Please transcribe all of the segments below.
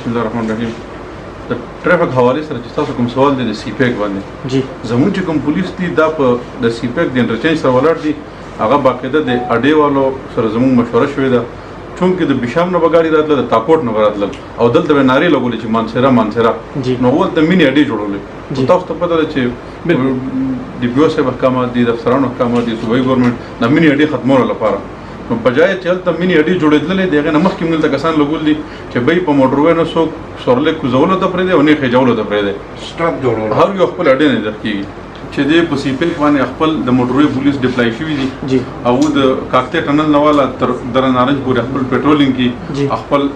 بسم الله الرحمن الرحیم. د ټریفک حواله سره چې تاسو کوم سوال دی د سی پیک باندې جی زموږ چې کوم پولیس دي دا په د سی پیک د انټرچینج سره ولاړ دي هغه باقاعده د اډې والو سره زموږ مشوره شوې ده چونکې د بشام نه بغاړي راتله د تاکوټ نه راتله او دلته به ناری لګولې چې مانسره نو ول د مینی اډې جوړولې تاسو ته پته ده چې د بیو صاحب احکامات دي د افسرانو احکامات دي صوبایي ګورنمنت د مینی اډې ختمولو لپاره نو بجای چې هلته مینی اډې جوړېدلې دغه نه مخکې موږ ته کسان لګول دي چې بای په موټروي نه څوک سورلې کوزولو ته پرېږدي او نه خېجولو ته پرېږدي سټاپ جوړول هر یو خپل اډې نه درکېږي چې د په سی پیک باندې خپل د موټروي پولیس ډپلای شوي دي جی او د کاکته ټنل نه والا تر درنارنج پورې خپل پټرولینګ کې خپل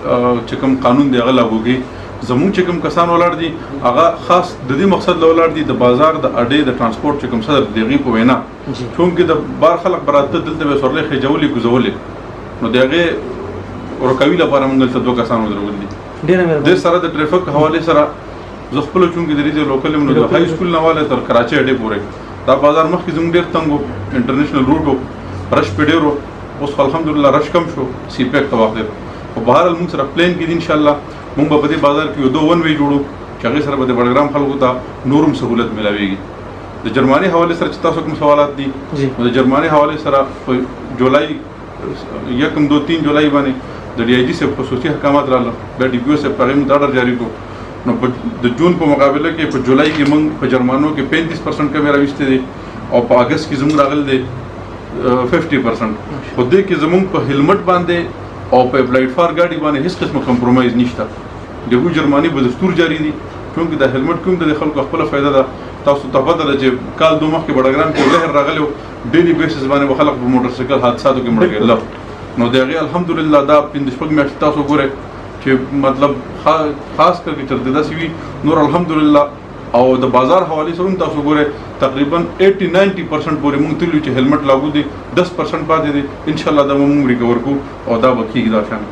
چې کوم قانون دی هغه لاګو کوي زموږ چې کوم کسان ولاړ دي هغه خاص د دې مقصد ولاړ دي د بازار د اډې د ترانسپورت چې کوم صدر دیغي په وینا چونکې د بار خلک براته دلته به سورلې خېجولې کوزولې نو دغه ورکوي لپاره موږ ته دوه کسان ودرول دي د سره د ټریفک حواله سره زه خپل چونکې د ریډیو لوکل منو د های سکول نه والا تر کراچي اډې پورې دا بازار مخکې زموږ ډېر تنګو انټرنیشنل روټ رش په ډېرو اوس الحمدلله رش کم شو سی پیک ته واخلې په بهر موږ سره پلان کې دي ان شاء الله موږ په دې بازار کې یو دوه ون وی جوړو چې هغه سره به د بډګرام خلکو ته نورم سہولت ملاويږي د جرماني حواله سره چې تاسو کوم سوالات دي د جرماني حواله سره په جولای 1-2-3 جولای باندې د ډي آی جی سره خصوصي احکامات رااله د ډي پی او سره په موږ آرډر جاری کو نو د جون په مقابله کې په جولای کې موږ په جرمانو کې 35% کمی راوستي دي او په اگست کې زموږ راغل دي 50% خو دې کې زموږ په هلمټ باندې او په پلیټ فار ګاډي باندې هیڅ قسم کمپرومایز نشته دغه جرماني په دستور جاری دي چونکې د هلمټ کوم د خلکو خپل فائدہ ده تاسو ته پته ده چې کال دوه مخکې بډګرام کې لهر راغلو ډیلی بیسس باندې خلک په موټر سایکل حادثاتو کې مړ کېدل نو دغه الحمدلله دا 15 میاشتې تاسو ګوره چې مطلب خاص کر کې تر داسې وي نور الحمدلله او د بازار حواله سره تاسو ګوره تقریبا 80-90% پورې مونږ تلو چې هلمټ لاګو دي 10% پاتې دي ان شاء الله دا مونږ ریکور کو او دا وکیږي دا شان